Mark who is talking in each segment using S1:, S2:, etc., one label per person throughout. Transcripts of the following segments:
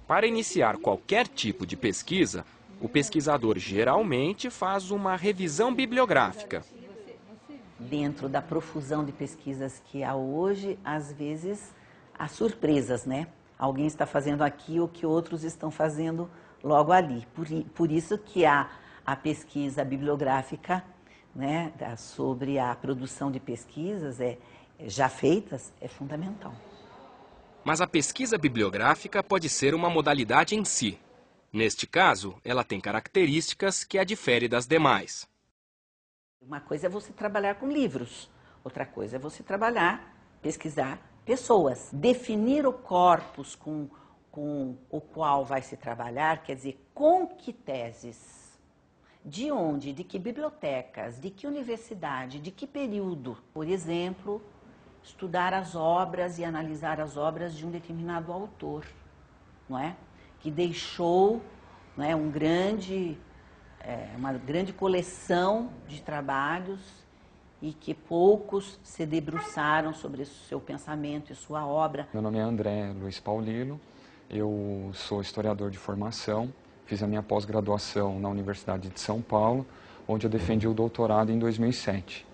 S1: Para iniciar qualquer tipo de pesquisa, o pesquisador geralmente faz uma revisão bibliográfica.
S2: Dentro da profusão de pesquisas que há hoje, às vezes há surpresas, né? Alguém está fazendo aqui o que outros estão fazendo logo ali. Por isso que a pesquisa bibliográfica, né, sobre a produção de pesquisas já feitas é fundamental.
S1: Mas a pesquisa bibliográfica pode ser uma modalidade em si. Neste caso, ela tem características que a diferem das demais.
S2: Uma coisa é você trabalhar com livros, outra coisa é você pesquisar pessoas. Definir o corpus com o qual vai se trabalhar, quer dizer, com que teses, de onde, de que bibliotecas, de que universidade, de que período. Por exemplo, estudar as obras e analisar as obras de um determinado autor, não é? Que deixou, não é, uma grande coleção de trabalhos e que poucos se debruçaram sobre o seu pensamento e sua obra.
S3: Meu nome é André Luiz Paulino, eu sou historiador de formação, fiz a minha pós-graduação na Universidade de São Paulo, onde eu defendi o doutorado em 2007,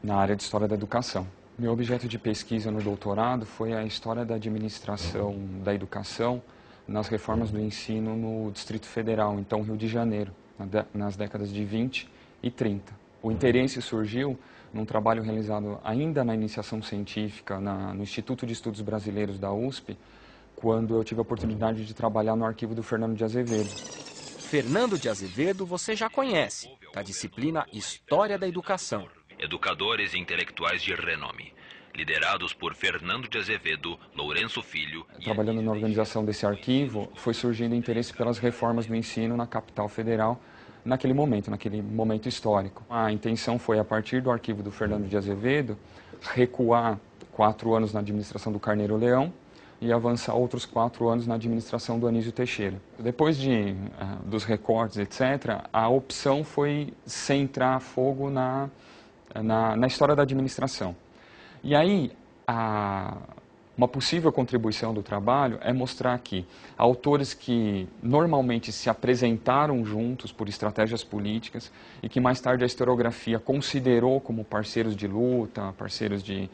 S3: na área de História da Educação. Meu objeto de pesquisa no doutorado foi a história da administração da educação nas reformas do ensino no Distrito Federal, então Rio de Janeiro, nas décadas de 20 e 30. O interesse surgiu num trabalho realizado ainda na iniciação científica no Instituto de Estudos Brasileiros da USP, quando eu tive a oportunidade de trabalhar no arquivo do Fernando de Azevedo.
S1: Fernando de Azevedo você já conhece, da disciplina História da Educação.
S4: Educadores e intelectuais de renome, liderados por Fernando de Azevedo, Lourenço Filho...
S3: Trabalhando na organização desse arquivo, foi surgindo interesse pelas reformas do ensino na capital federal, naquele momento histórico. A intenção foi, a partir do arquivo do Fernando de Azevedo, recuar 4 anos na administração do Carneiro Leão e avançar outros 4 anos na administração do Anísio Teixeira. Depois dos recortes, etc., a opção foi centrar fogo na história da administração. E aí, uma possível contribuição do trabalho é mostrar que autores que normalmente se apresentaram juntos por estratégias políticas e que mais tarde a historiografia considerou como parceiros de luta, parceiros de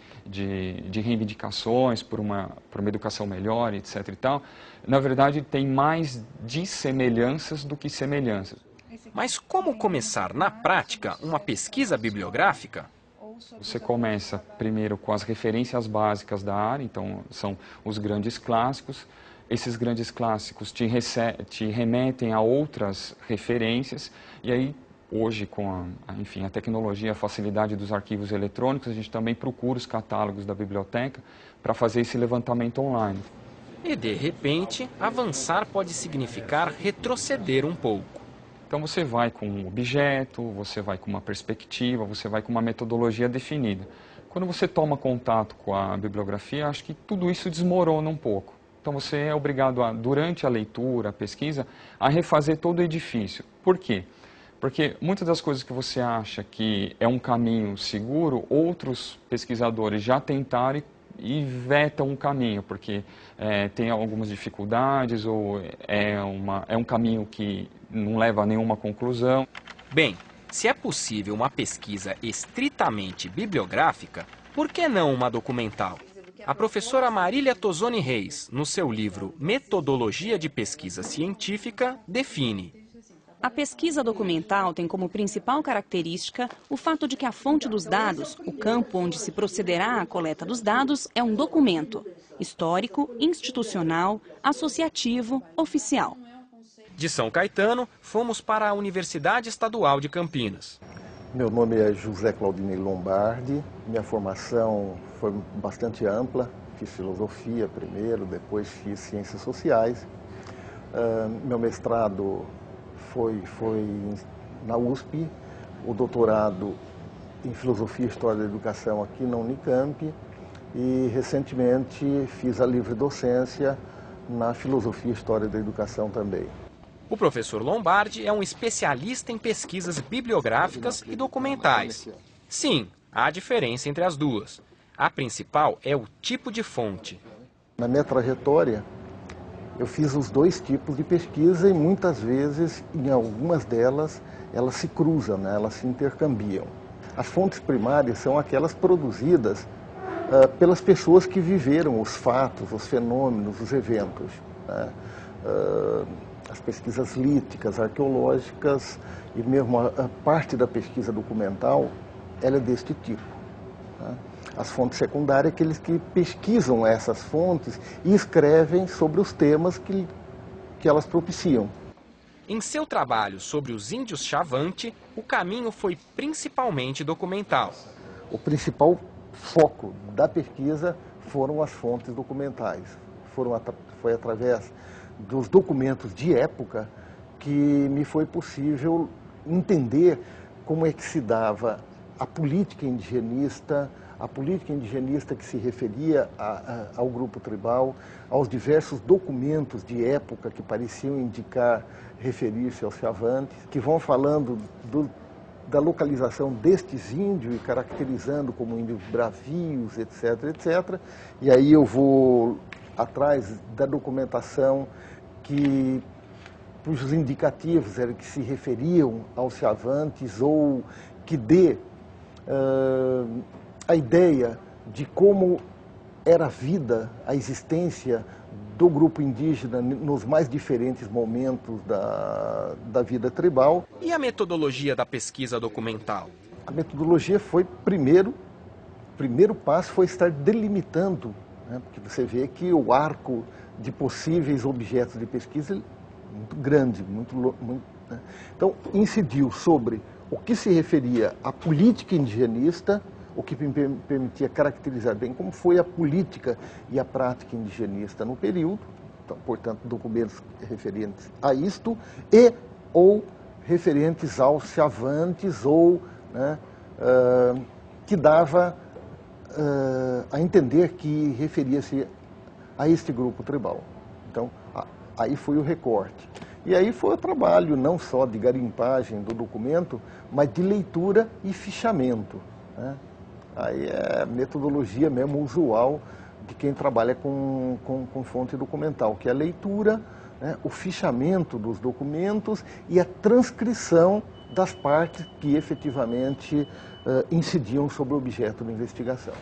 S3: reivindicações por uma educação melhor, etc. e tal, na verdade tem mais dissemelhanças do que semelhanças.
S1: Mas como começar na prática uma pesquisa bibliográfica?
S3: Você começa primeiro com as referências básicas da área, então são os grandes clássicos. Esses grandes clássicos te remetem a outras referências e aí hoje com a tecnologia, a facilidade dos arquivos eletrônicos, a gente também procura os catálogos da biblioteca para fazer esse levantamento online.
S1: E de repente, avançar pode significar retroceder um pouco.
S3: Então você vai com um objeto, você vai com uma perspectiva, você vai com uma metodologia definida. Quando você toma contato com a bibliografia, acho que tudo isso desmorona um pouco. Então você é obrigado, durante a leitura, a pesquisa, a refazer todo o edifício. Por quê? Porque muitas das coisas que você acha que é um caminho seguro, outros pesquisadores já tentaram e vetam um caminho, porque tem algumas dificuldades ou é um caminho que não leva a nenhuma conclusão.
S1: Bem, se é possível uma pesquisa estritamente bibliográfica, por que não uma documental? A professora Marília Tozoni Reis, no seu livro Metodologia de Pesquisa Científica, define:
S5: a pesquisa documental tem como principal característica o fato de que a fonte dos dados, o campo onde se procederá à coleta dos dados, é um documento histórico, institucional, associativo, oficial.
S1: De São Caetano, fomos para a Universidade Estadual de Campinas.
S6: Meu nome é José Claudinei Lombardi, minha formação foi bastante ampla, fiz filosofia primeiro, depois fiz ciências sociais. Meu mestrado foi na USP, o doutorado em filosofia e história da educação aqui na Unicamp e recentemente fiz a livre docência na filosofia e história da educação também.
S1: O professor Lombardi é um especialista em pesquisas bibliográficas e documentais. Sim, há diferença entre as duas. A principal é o tipo de fonte.
S6: Na minha trajetória, Eu fiz os dois tipos de pesquisa e muitas vezes, em algumas delas, elas se cruzam, né? Elas se intercambiam. As fontes primárias são aquelas produzidas pelas pessoas que viveram os fatos, os fenômenos, os eventos, né? As pesquisas líticas, arqueológicas e mesmo a parte da pesquisa documental, ela é deste tipo, né? As fontes secundárias, aqueles que pesquisam essas fontes e escrevem sobre os temas que elas propiciam.
S1: Em seu trabalho sobre os índios Xavante, o caminho foi principalmente documental.
S6: O principal foco da pesquisa foram as fontes documentais. Foi através dos documentos de época que me foi possível entender como é que se dava a política indigenista que se referia ao grupo tribal, aos diversos documentos de época que pareciam indicar, referir-se aos Xavantes, que vão falando da localização destes índios e caracterizando como índios bravios, etc, etc. E aí eu vou atrás da documentação cujos indicativos eram que se referiam aos Xavantes ou que dê a ideia de como era a vida, a existência do grupo indígena nos mais diferentes momentos da vida tribal.
S1: E a metodologia da pesquisa documental?
S6: A metodologia foi, primeiro passo foi estar delimitando, né? Porque você vê que o arco de possíveis objetos de pesquisa é muito grande, né? Então, incidiu sobre o que se referia à política indigenista, o que me permitia caracterizar bem como foi a política e a prática indigenista no período, então, portanto, documentos referentes a isto, ou referentes aos Xavantes, ou, né, que dava a entender que referia-se a este grupo tribal. Então, aí foi o recorte. E aí foi o trabalho não só de garimpagem do documento, mas de leitura e fichamento, né? Aí é a metodologia mesmo usual de quem trabalha com fonte documental, que é a leitura, né, o fichamento dos documentos e a transcrição das partes que efetivamente incidiam sobre o objeto da investigação.